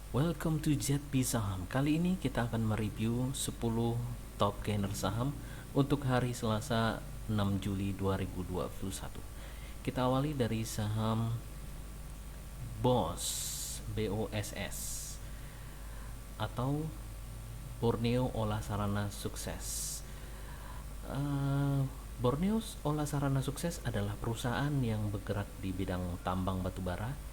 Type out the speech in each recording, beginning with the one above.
Welcome to ZB Saham. Kali ini kita akan mereview 10 top gainer saham untuk hari Selasa 6 Juli 2021. Kita awali dari saham BOSS atau Borneo Olah Sarana Sukses. Borneo Olah Sarana Sukses adalah perusahaan yang bergerak di bidang tambang batubara.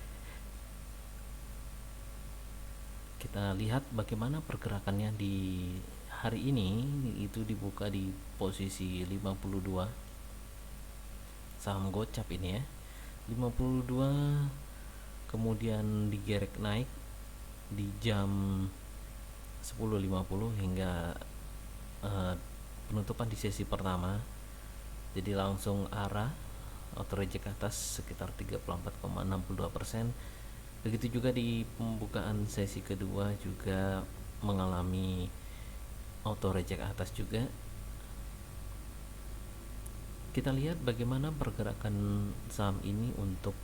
Kita lihat bagaimana pergerakannya di hari ini. Itu dibuka di posisi 52, saham gocap ini ya, 52, kemudian digerek naik di jam 10.50 hingga penutupan di sesi pertama. Jadi langsung arah auto reject atas sekitar 34,62%. Begitu juga di pembukaan sesi kedua juga mengalami auto reject atas juga. Kita lihat bagaimana pergerakan saham ini untuk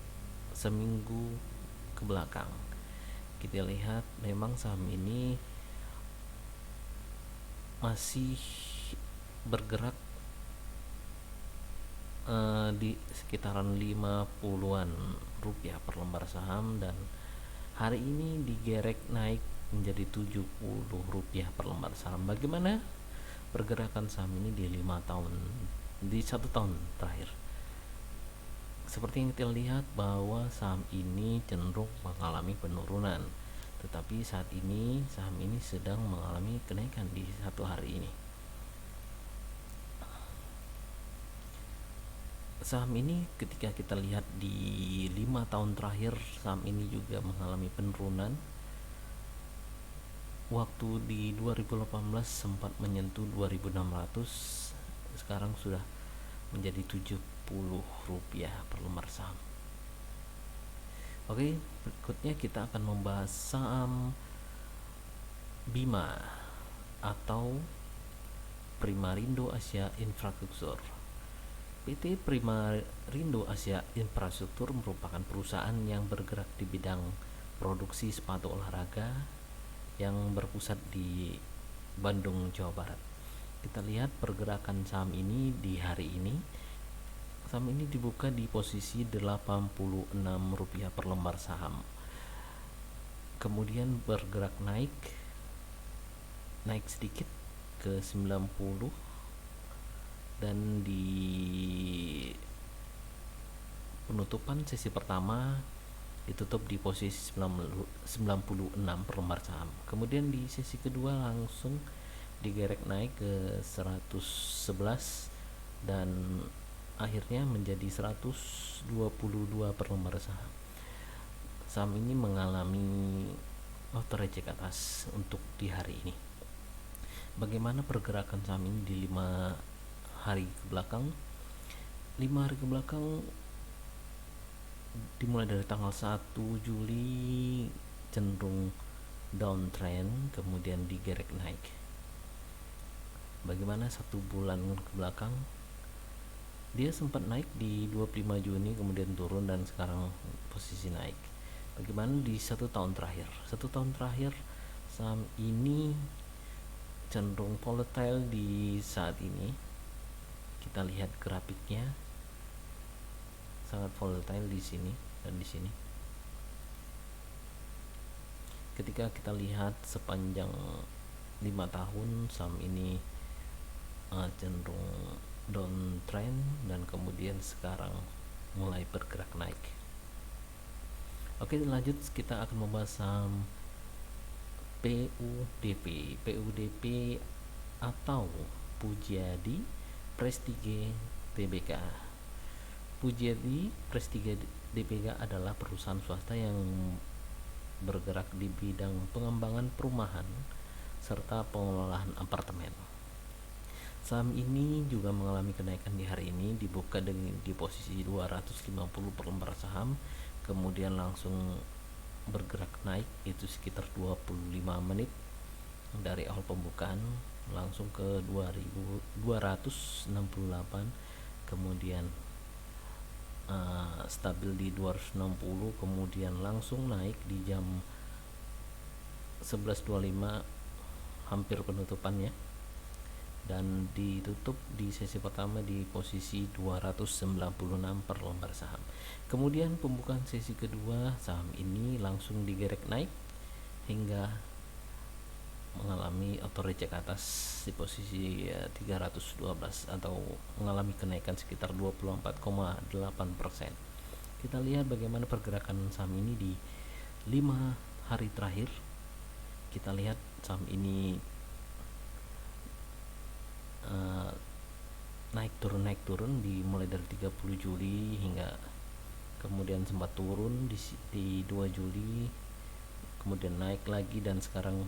seminggu ke belakang. Kita lihat memang saham ini masih bergerak di sekitaran 50-an rupiah per lembar saham, dan hari ini digerek naik menjadi 70 rupiah per lembar saham. Bagaimana pergerakan saham ini di 1 tahun terakhir? Seperti yang kita lihat bahwa saham ini cenderung mengalami penurunan, tetapi saat ini saham ini sedang mengalami kenaikan di satu hari ini. Saham ini ketika kita lihat di 5 tahun terakhir, saham ini juga mengalami penurunan. Waktu di 2018 sempat menyentuh 2.600, sekarang sudah menjadi 70 rupiah per lembar saham. Oke, berikutnya kita akan membahas saham Bima atau Primarindo Asia Infrastruktur. PT Primarindo Asia Infrastruktur merupakan perusahaan yang bergerak di bidang produksi sepatu olahraga yang berpusat di Bandung, Jawa Barat. Kita lihat pergerakan saham ini di hari ini. Saham ini dibuka di posisi 86 rupiah per lembar saham. Kemudian bergerak naik sedikit ke 90, dan di penutupan sesi pertama ditutup di posisi 96 per lembar saham. Kemudian di sesi kedua langsung digerek naik ke 111 dan akhirnya menjadi 122 per lembar saham. Saham ini mengalami auto reject atas untuk di hari ini. Bagaimana pergerakan saham ini di 5 hari ke belakang? 5 hari ke belakang dimulai dari tanggal 1 Juli cenderung downtrend, kemudian digerek naik. Bagaimana 1 bulan ke belakang? Dia sempat naik di 25 Juni, kemudian turun, dan sekarang posisi naik. Bagaimana di 1 tahun terakhir? 1 tahun terakhir saham ini cenderung volatile di saat ini. Kita lihat grafiknya, sangat volatile di sini dan di sini. Ketika kita lihat sepanjang 5 tahun saham ini cenderung downtrend, dan kemudian sekarang mulai bergerak naik. Oke, lanjut kita akan membahas saham PUDP atau Pujiadi Prestige Tbk. Pujiadi Prestige Tbk adalah perusahaan swasta yang bergerak di bidang pengembangan perumahan serta pengelolaan apartemen. Saham ini juga mengalami kenaikan di hari ini, dibuka di posisi 250 per lembar saham, kemudian langsung bergerak naik itu sekitar 25 menit dari awal pembukaan langsung ke 268, kemudian stabil di 260, kemudian langsung naik di jam 11.25 hampir penutupannya, dan ditutup di sesi pertama di posisi 296 per lembar saham. Kemudian pembukaan sesi kedua, saham ini langsung digerek naik hingga mengalami auto reject atas di posisi 312 atau mengalami kenaikan sekitar 24,8%. Kita lihat bagaimana pergerakan saham ini di 5 hari terakhir. Kita lihat saham ini naik turun mulai dari 30 Juli hingga kemudian sempat turun di 2 Juli, kemudian naik lagi dan sekarang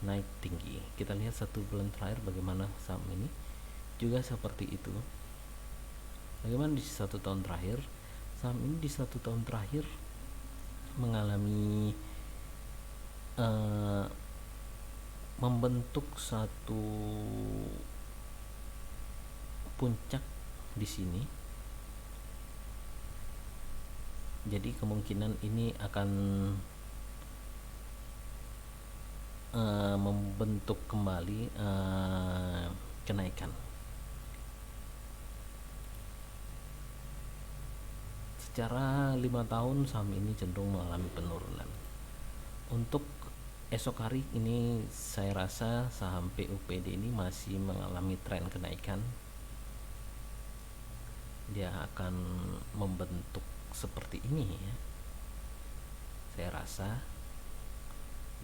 naik tinggi. Kita lihat 1 bulan terakhir bagaimana saham ini juga seperti itu. Bagaimana di 1 tahun terakhir, saham ini di 1 tahun terakhir mengalami membentuk satu puncak di sini. Jadi kemungkinan ini akan membentuk kembali kenaikan. Secara 5 tahun saham ini cenderung mengalami penurunan. Untuk esok hari ini saya rasa saham PUPD ini masih mengalami tren kenaikan. Dia akan membentuk seperti ini ya, saya rasa.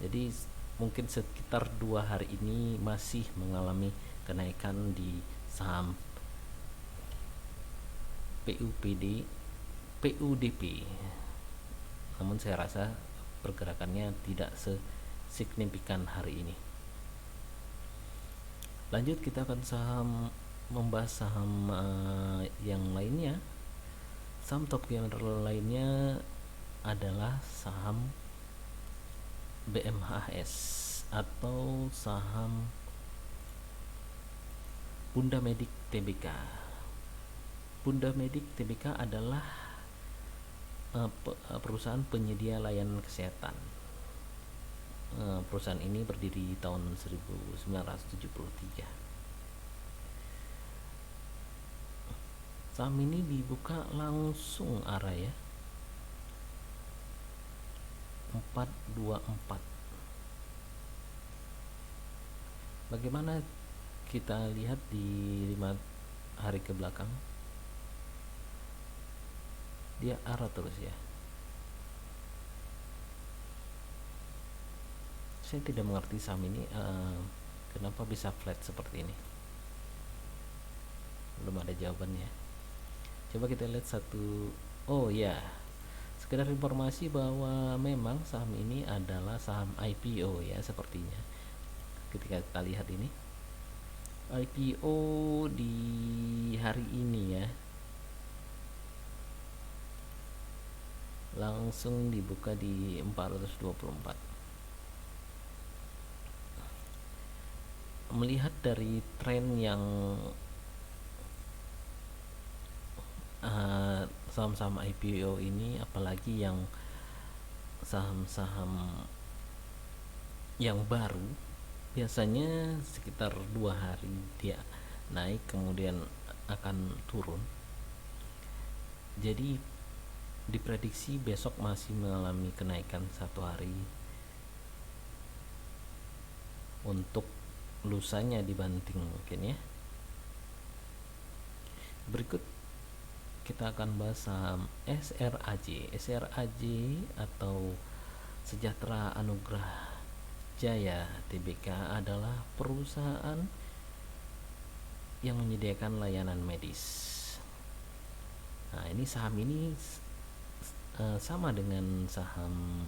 Jadi mungkin sekitar 2 hari ini masih mengalami kenaikan di saham PUDP, namun saya rasa pergerakannya tidak sesignifikan hari ini. Lanjut, kita akan membahas saham yang lainnya. Saham top gainer lainnya adalah saham BMHS atau saham Bunda Medik Tbk. Bunda Medik Tbk adalah perusahaan penyedia layanan kesehatan. Perusahaan ini berdiri tahun 1973. Saham ini dibuka langsung arah ya, 424. Bagaimana kita lihat di 5 hari ke belakang, dia arah terus ya. Saya tidak mengerti saham ini kenapa bisa flat seperti ini, belum ada jawabannya. Coba kita lihat satu. Oh ya, sekedar informasi bahwa memang saham ini adalah saham IPO ya, sepertinya. Ketika kita lihat ini IPO di hari ini ya, langsung dibuka di 424. Melihat dari tren yang saham-saham IPO ini, apalagi yang saham-saham yang baru, biasanya sekitar 2 hari dia naik kemudian akan turun. Jadi diprediksi besok masih mengalami kenaikan 1 hari, untuk lusanya dibanting mungkin ya. Berikut kita akan bahas saham SRAJ. SRAJ atau Sejahtera Anugrah Jaya Tbk adalah perusahaan yang menyediakan layanan medis. Nah, ini saham ini sama dengan saham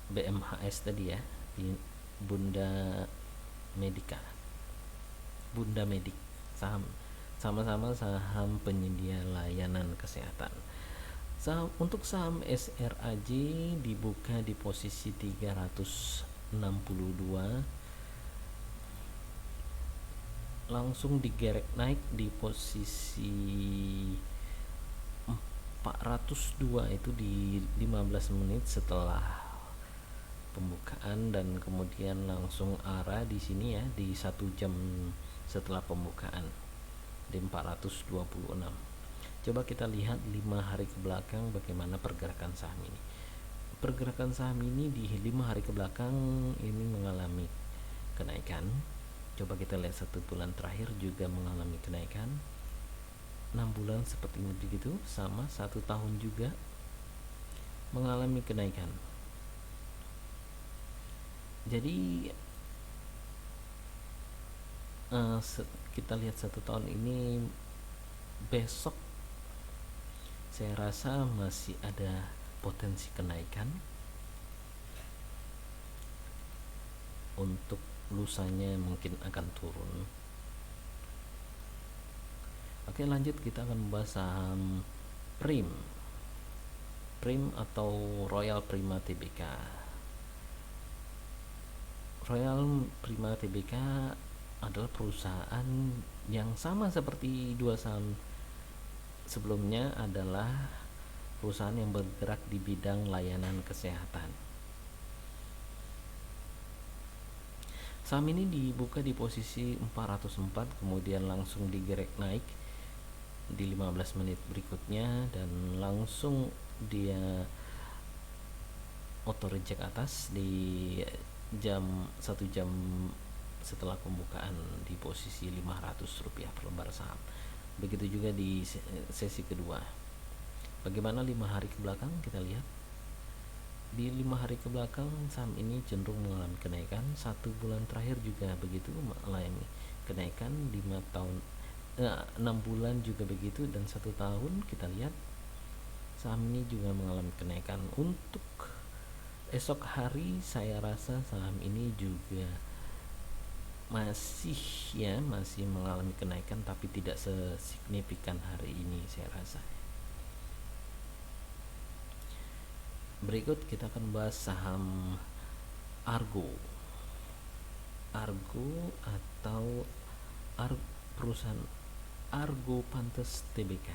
BMHS tadi ya, di Bunda Medik, saham sama-sama saham penyedia layanan kesehatan. Untuk saham SRAJ dibuka di posisi 362, langsung digerek naik di posisi 402 itu di 15 menit setelah pembukaan, dan kemudian langsung arah di sini ya di 1 jam setelah pembukaan di 426. Coba kita lihat 5 hari ke belakang bagaimana pergerakan saham ini. Pergerakan saham ini di 5 hari ke belakang ini mengalami kenaikan. Coba kita lihat 1 bulan terakhir juga mengalami kenaikan. 6 bulan seperti ini begitu, sama 1 tahun juga mengalami kenaikan. Jadi kita lihat 1 tahun ini, besok saya rasa masih ada potensi kenaikan. Untuk lusanya mungkin akan turun. Oke, lanjut kita akan membahas saham Prim atau Royal Prima Tbk. Royal Prima Tbk adalah perusahaan yang sama seperti 2 saham sebelumnya, adalah perusahaan yang bergerak di bidang layanan kesehatan. Saham ini dibuka di posisi 404, kemudian langsung digerek naik di 15 menit berikutnya, dan langsung dia auto reject atas di 1 jam setelah pembukaan di posisi Rp500 per lembar saham. Begitu juga di sesi kedua. Bagaimana 5 hari ke belakang? Kita lihat di 5 hari ke belakang saham ini cenderung mengalami kenaikan. 1 bulan terakhir juga begitu, mengalami kenaikan. 6 bulan juga begitu, dan 1 tahun kita lihat saham ini juga mengalami kenaikan. Untuk esok hari saya rasa saham ini juga masih mengalami kenaikan, tapi tidak sesignifikan hari ini saya rasa. Berikut kita akan bahas saham Argo atau perusahaan Argo Pantes Tbk.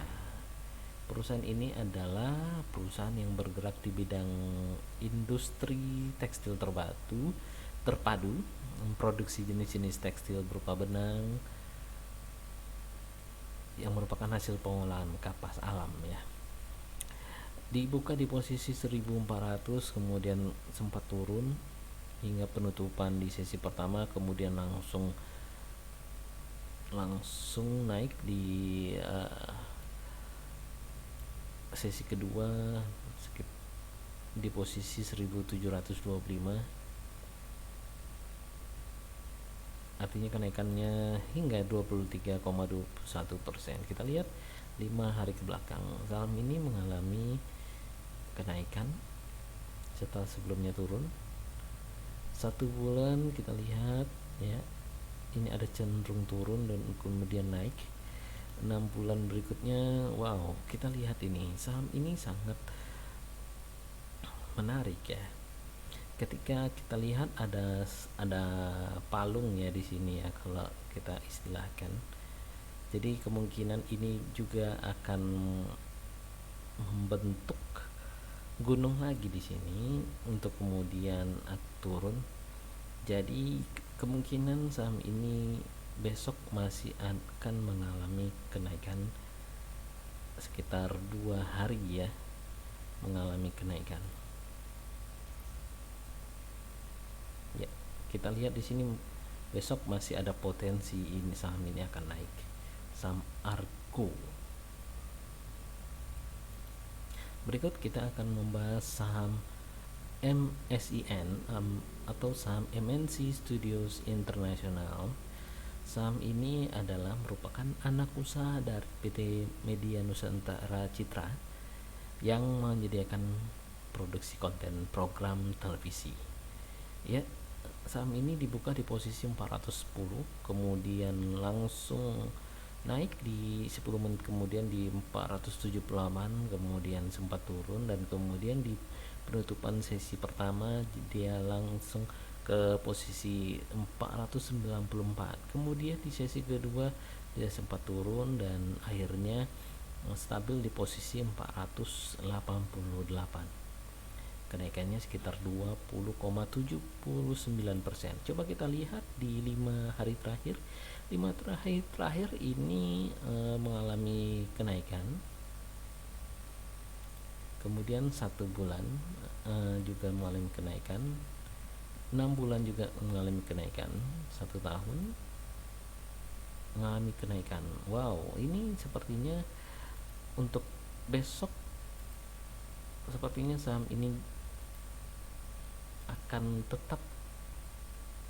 Perusahaan ini adalah perusahaan yang bergerak di bidang industri tekstil terpadu, memproduksi jenis-jenis tekstil berupa benang yang merupakan hasil pengolahan kapas alam ya. Dibuka di posisi 1400, kemudian sempat turun hingga penutupan di sesi pertama, kemudian langsung naik di sesi kedua di posisi 1725. Artinya kenaikannya hingga 23,21%. Kita lihat 5 hari ke belakang saham ini mengalami kenaikan setelah sebelumnya turun. 1 bulan kita lihat ya, ini ada cenderung turun dan kemudian naik. 6 bulan berikutnya, wow, kita lihat ini saham ini sangat menarik ya. Ketika kita lihat ada palung ya di sini ya, kalau kita istilahkan. Jadi kemungkinan ini juga akan membentuk gunung lagi di sini untuk kemudian turun. Jadi kemungkinan saham ini besok masih akan mengalami kenaikan sekitar 2 hari ya, mengalami kenaikan. Ya, kita lihat di sini besok masih ada potensi ini saham ini akan naik. Saham Argo. Berikut kita akan membahas saham MSIN atau saham MNC Studios International. Saham ini adalah merupakan anak usaha dari PT Media Nusantara Citra yang menyediakan produksi konten program televisi. Ya, saham ini dibuka di posisi 410, kemudian langsung naik di 10 menit kemudian di 478, kemudian sempat turun, dan kemudian di penutupan sesi pertama dia langsung ke posisi 494. Kemudian di sesi kedua dia sempat turun dan akhirnya stabil di posisi 488. kenaikannya sekitar 20,79%. Coba kita lihat di 5 hari terakhir. 5 hari terakhir ini mengalami kenaikan. Kemudian 1 bulan juga mengalami kenaikan. 6 bulan juga mengalami kenaikan. 1 tahun mengalami kenaikan. Wow, ini sepertinya untuk besok sepertinya saham ini akan tetap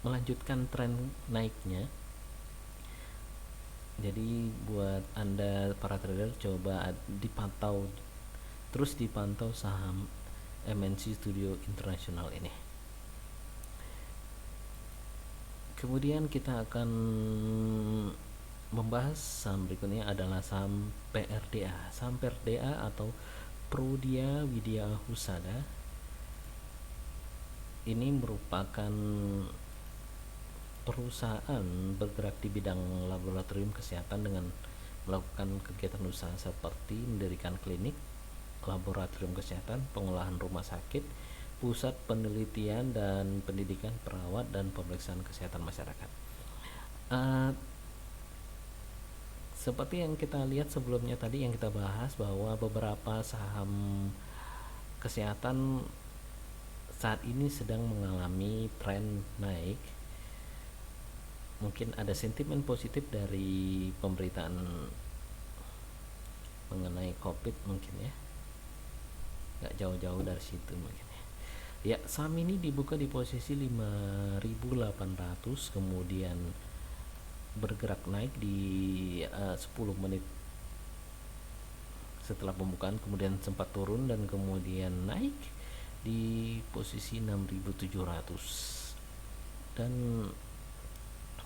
melanjutkan tren naiknya. Jadi buat Anda para trader, coba terus dipantau saham MNC Studio International ini. Kemudian kita akan membahas saham berikutnya adalah saham PRDA. Saham PRDA atau Prodia Widya Husada ini merupakan perusahaan bergerak di bidang laboratorium kesehatan dengan melakukan kegiatan usaha seperti mendirikan klinik, laboratorium kesehatan, pengolahan rumah sakit, pusat penelitian dan pendidikan perawat dan pemeriksaan kesehatan masyarakat. Seperti yang kita lihat sebelumnya tadi yang kita bahas bahwa beberapa saham kesehatan saat ini sedang mengalami tren naik. Mungkin ada sentimen positif dari pemberitaan mengenai COVID mungkin ya. Gak jauh-jauh dari situ mungkin ya. Ya, saham ini dibuka di posisi 5.800, kemudian bergerak naik di 10 menit setelah pembukaan, kemudian sempat turun dan kemudian naik di posisi 6.700 dan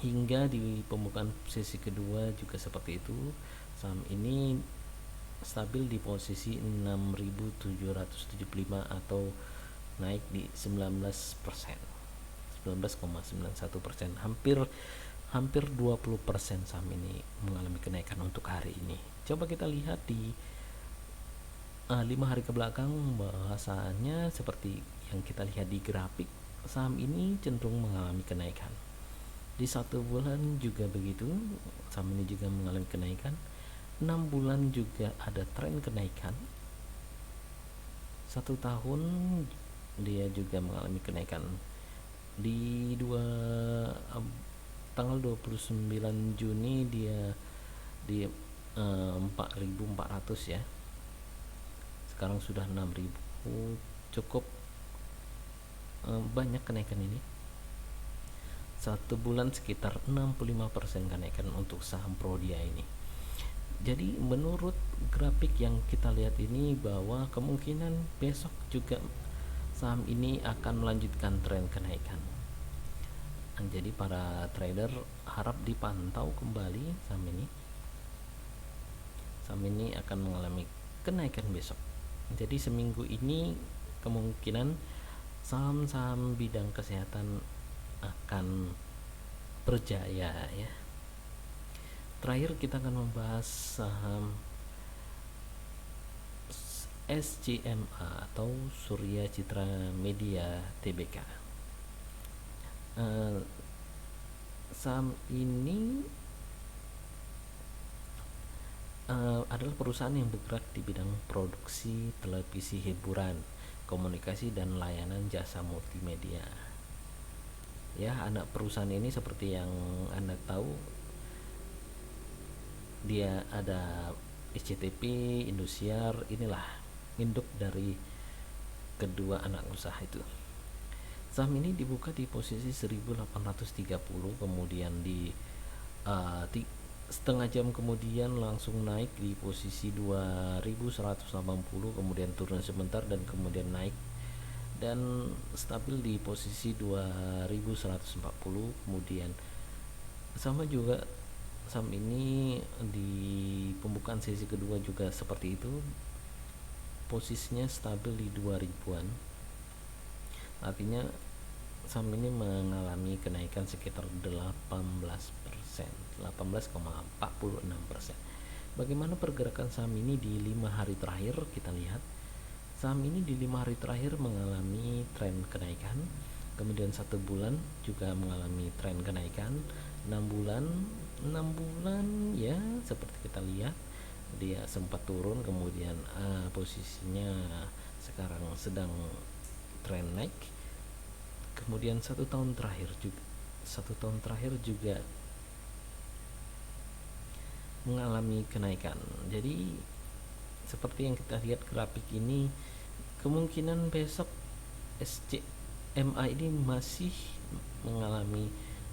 hingga di pembukaan sesi kedua juga seperti itu. Saham ini stabil di posisi 6.775 atau naik di 19%, 19,91%, hampir 20% saham ini mengalami kenaikan untuk hari ini. Coba kita lihat di 5 hari ke belakang, bahasanya seperti yang kita lihat di grafik, saham ini cenderung mengalami kenaikan. Di 1 bulan juga begitu, saham ini juga mengalami kenaikan. 6 bulan juga ada tren kenaikan. 1 tahun dia juga mengalami kenaikan. Di tanggal 29 Juni dia di 4.400 ya. Sekarang sudah 6.000, cukup banyak kenaikan ini. 1 bulan sekitar 65% kenaikan untuk saham Prodia ini. Jadi menurut grafik yang kita lihat ini bahwa kemungkinan besok juga saham ini akan melanjutkan tren kenaikan. Jadi para trader harap dipantau kembali saham ini. Saham ini akan mengalami kenaikan besok. Jadi seminggu ini kemungkinan saham-saham bidang kesehatan akan berjaya ya. Terakhir kita akan membahas saham SCMA atau Surya Citra Media Tbk. Saham ini adalah perusahaan yang bergerak di bidang produksi televisi hiburan, komunikasi dan layanan jasa multimedia. Ya, anak perusahaan ini seperti yang Anda tahu, dia ada SCTP, Indosiar, inilah induk dari kedua anak usaha itu. Saham ini dibuka di posisi 1830, kemudian di setengah jam kemudian langsung naik di posisi 2180, kemudian turun sebentar dan kemudian naik dan stabil di posisi 2140. Kemudian sama juga saham ini di pembukaan sesi kedua juga seperti itu, posisinya stabil di 2000-an. Artinya saham ini mengalami kenaikan sekitar 18%, 18,46%. Bagaimana pergerakan saham ini di 5 hari terakhir? Kita lihat Saham ini di 5 hari terakhir mengalami tren kenaikan, kemudian 1 bulan juga mengalami tren kenaikan, 6 bulan 6 bulan ya seperti kita lihat dia sempat turun, kemudian posisinya sekarang sedang tren naik. Kemudian 1 tahun terakhir juga mengalami kenaikan. Jadi seperti yang kita lihat grafik ini, kemungkinan besok SCMA ini masih mengalami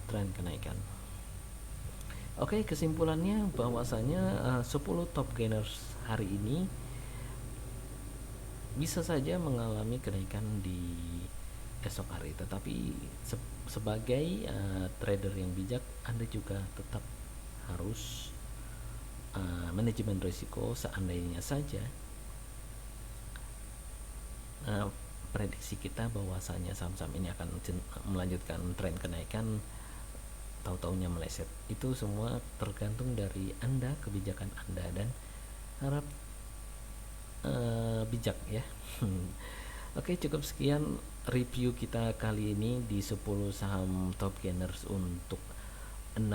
tren kenaikan. Oke, kesimpulannya bahwasanya 10 top gainers hari ini bisa saja mengalami kenaikan di esok hari, tetapi sebagai trader yang bijak, Anda juga tetap harus manajemen risiko. Seandainya saja prediksi kita bahwasanya saham-saham ini akan melanjutkan tren kenaikan, tahu-taunya meleset. Itu semua tergantung dari Anda, kebijakan Anda, dan harap bijak ya. Oke, cukup sekian review kita kali ini di 10 saham top gainers untuk 6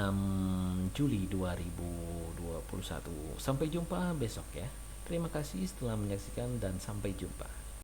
Juli 2021. Sampai jumpa besok ya. Terima kasih telah menyaksikan dan sampai jumpa.